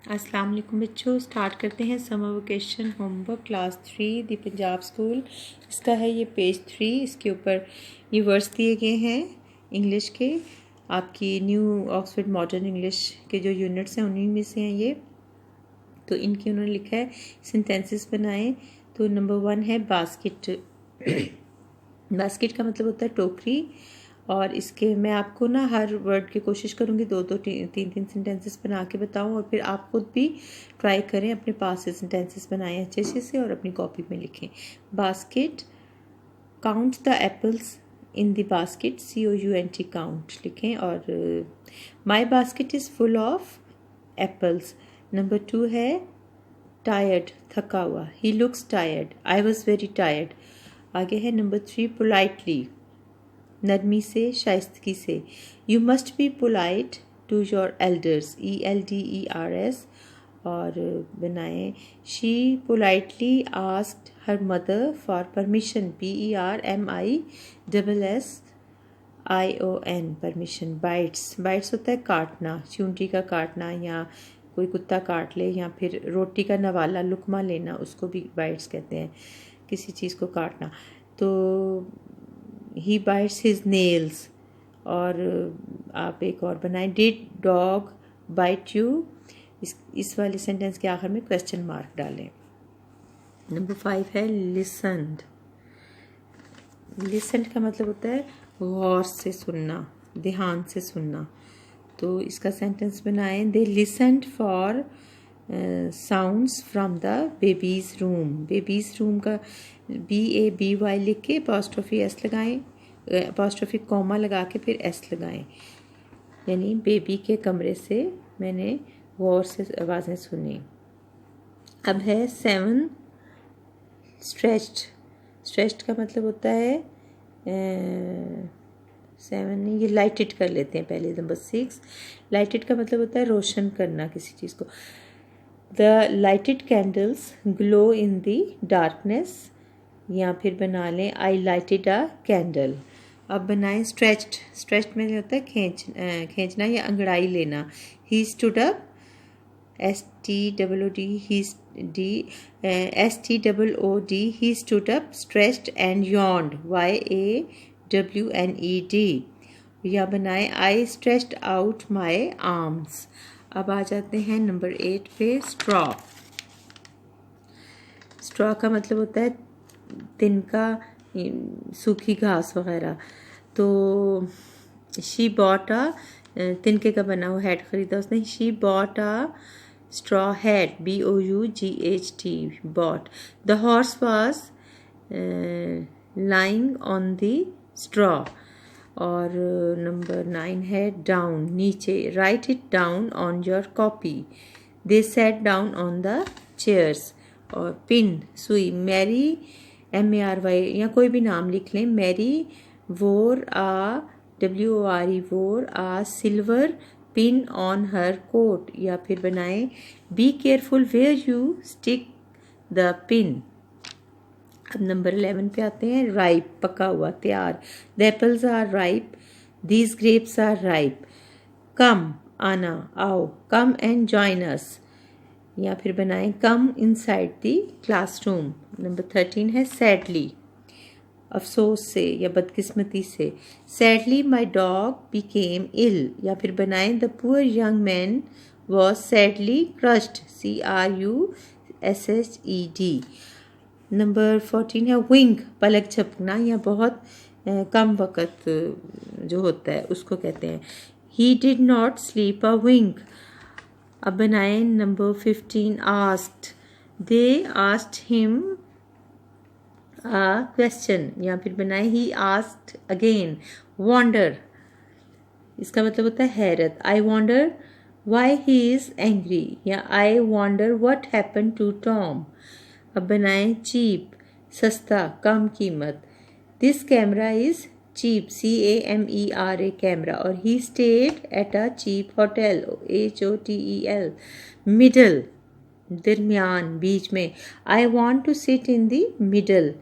अस्सलाम वालेकुम बच्चों। स्टार्ट करते हैं समर वेकेशन होमवर्क क्लास 3 दी पंजाब स्कूल। इसका है ये पेज 3। इसके ऊपर ये वर्ड्स दिए गए हैं इंग्लिश के, आपकी न्यू ऑक्सफोर्ड मॉडर्न इंग्लिश के जो यूनिट्स हैं उन्हीं में से हैं ये। तो इनके उन्होंने लिखा है सेंटेंसेस बनाएं। तो नंबर 1 है बास्केट। बास्केट का मतलब होता है टोकरी। और इसके मैं आपको ना हर वर्ड की कोशिश करूँगी 2-2 3-3 सेंटेंसेस बना के बताऊँ, और फिर आप खुद भी ट्राई करें, अपने पास से सेंटेंसेस बनाएं अच्छे से और अपनी कॉपी में लिखें। Basket, count the apples in the basket, COUNT count लिखें। और my basket is full of apples. Number 2 है टायर्ड, थका हुआ, he looks tired, I was very tired. आगे है नंबर 3 पोलाइटली, नरमी से, शाइस्तगी से, you must be polite to your elders, ELDERS। और बनाएं she politely asked her mother for permission, PERMISSION permission. Bites, bites होता है काटना, चूंटी का काटना, या कोई कुत्ता काट ले, या फिर रोटी का नवाला लुकमा लेना, उसको भी बाइट्स कहते हैं, किसी चीज़ को काटना। तो ही बाइट्स हिज नेल्स। और आप एक और बनाएं, डिड डॉग बाइट यू। इस वाले सेंटेंस के आखिर में क्वेश्चन मार्क डालें। नंबर 5 है लिसन्ड। लिसन्ड का मतलब होता है गौर से सुनना, ध्यान से सुनना। तो इसका सेंटेंस बनाएं, they listened for sounds from the baby's room. Baby's room का BABY लिख के अपॉस्ट्रोफी S लगाएं, अपॉस्ट्रोफी कॉमा लगा के फिर S लगाएं, यानी बेबी के कमरे से मैंने गौर से आवाज़ें सुनी। अब है 7 स्ट्रेच्ड। स्ट्रेच्ड का मतलब होता है 7, ये लाइटेड कर लेते हैं पहले। नंबर 6 लाइटेड का मतलब होता है रोशन करना किसी चीज़ को। The lighted candles glow in the darkness, या फिर बना लें आई लाइटेड अ कैंडल। अब बनाएं स्ट्रेच्ड। स्ट्रेच्ड में होता है खींचना या अंगड़ाई लेना। He stood up, STOOD, he stood up, stretched and yawned, YAWNED। या बनाए I stretched out my arms। अब आ जाते हैं नंबर 8 पे, स्ट्रॉ। स्ट्रॉ का मतलब होता है तिनका, सूखी घास वगैरह। तो शी बॉट अ, तिनके का बना हुआ हैट ख़रीदा उसने, she bought a straw hat, BOUGHT, bought। The horse was lying on the straw। और नंबर 9 है down, नीचे, write it down on your copy। They sat down on the chairs। और pin, सुई, Mary MARY, या कोई भी नाम लिख लें, Mary wore a WORE, wore a silver pin on her coat. या फिर बनाएं be careful where you stick the pin. अब नंबर 11 पे आते हैं, राइप, पका हुआ, तैयार। The apples are ripe, these grapes are ripe. Come, आना, आओ, कम एंड जॉइन अस। या फिर बनाएं come inside the classroom. Number 13 है सैडली, अफसोस से या बदकिस्मती से। Sadly my dog became ill. या फिर बनाएं the poor young man was sadly crushed, CRUSHED। Number 14 है विंक, पलक झपकना या बहुत कम वक़्त जो होता है उसको कहते हैं। He did not sleep a wink. अब बनाएं number 15 asked, they asked him question. या फिर बनाए ही आस्क्ड अगेन। वॉन्डर, इसका मतलब होता है हैरत, I wonder why he is angry, या I wonder what happen to Tom. अब बनाएं चीप, सस्ता, कम कीमत। This camera is cheap, CAMERA camera. और he stayed at a cheap hotel, HOTEL। Middle, दरमियान, बीच में, I want to sit in the middle.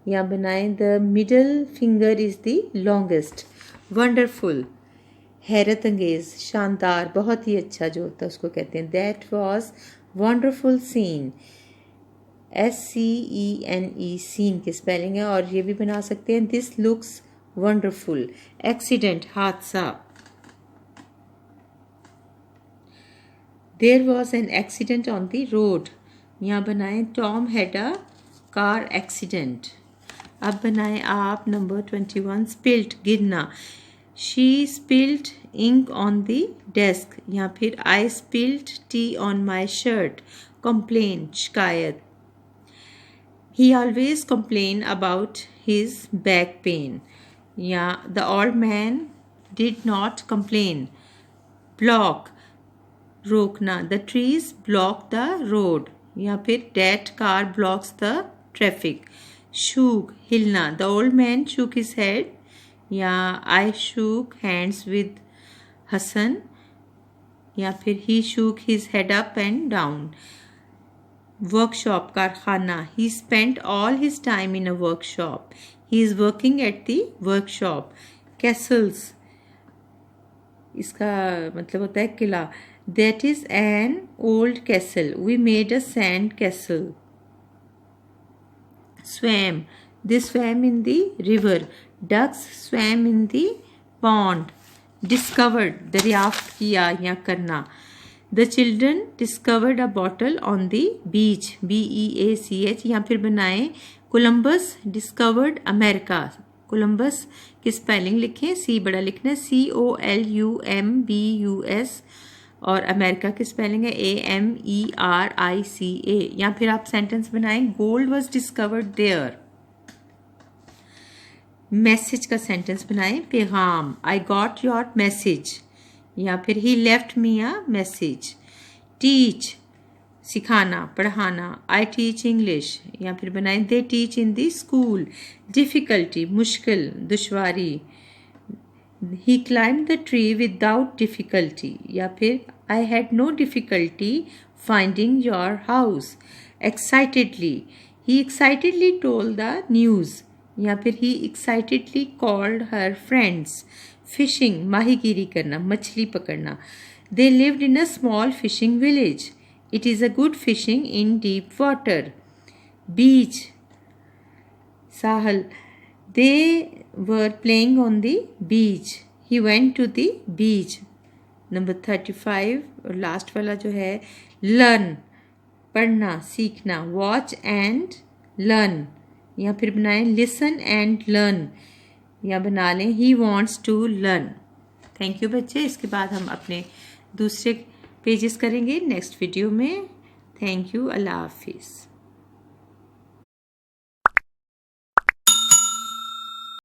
या बनाएं the middle finger is the longest. Wonderful, हैरत अंगेज़, शानदार, बहुत ही अच्छा जो होता है उसको कहते हैं। That was wonderful scene, SCENE, scene की स्पेलिंग है। और ये भी बना सकते हैं दिस लुक्स वंडरफुल। एक्सीडेंट, हादसा, there was an accident on the road, यहाँ बनाएं Tom had a car accident. अब बनाएं आप नंबर 21, स्पिल्ट, गिरना, she spilt ink on the desk, या फिर I spilt tea on my shirt, complain, शिकायत, he always complained about his back pain, या the old man did not complain, block, रोकना, the trees block the road, या फिर that car blocks the traffic, shook, हिलना, the old man shook his head, या I shook hands with Hassan, या फिर he shook his head up and down। Workshop, कारखाना, he spent all his time in a workshop, he is working at the workshop। castles, इसका मतलब होता है किला, that is an old castle, we made a sand castle। swam, they swam in the river, ducks swam in the pond। discovered, दरियाफ्त किया या करना, The children discovered a bottle on the beach, BEACH, या फिर बनाएं Columbus discovered America. Columbus की spelling लिखें, C बड़ा लिखना है, COLUMBUS, और अमेरिका की स्पेलिंग है AMERICA। या फिर आप सेंटेंस बनाएं gold was discovered there. Message का सेंटेंस बनाएं पैगाम, आई गॉट योर मैसेज, या फिर he left me a message. Teach, सिखाना, पढ़ाना, आई टीच इंग्लिश, या फिर बनाएं they teach in the school. Difficulty, मुश्किल, दुश्वारी, he climb the tree without difficulty, या फिर I had no difficulty finding your house. Excitedly, he excitedly told the news, या फिर he excitedly called her friends. Fishing, माहीगीरी करना, मछली पकड़ना, they lived in a small fishing village, it is a good fishing in deep water. Beach, साहल, they were playing on the beach, he went to the beach. Number 35 और last वाला जो है learn, पढ़ना, सीखना, वॉच एंड लर्न, या फिर बनाएं लिसन एंड लर्न, या बना लें he wants to learn. Thank you बच्चे। इसके बाद हम अपने दूसरे पेजेस करेंगे नेक्स्ट वीडियो में। थैंक यू, अल्लाह हाफिज़।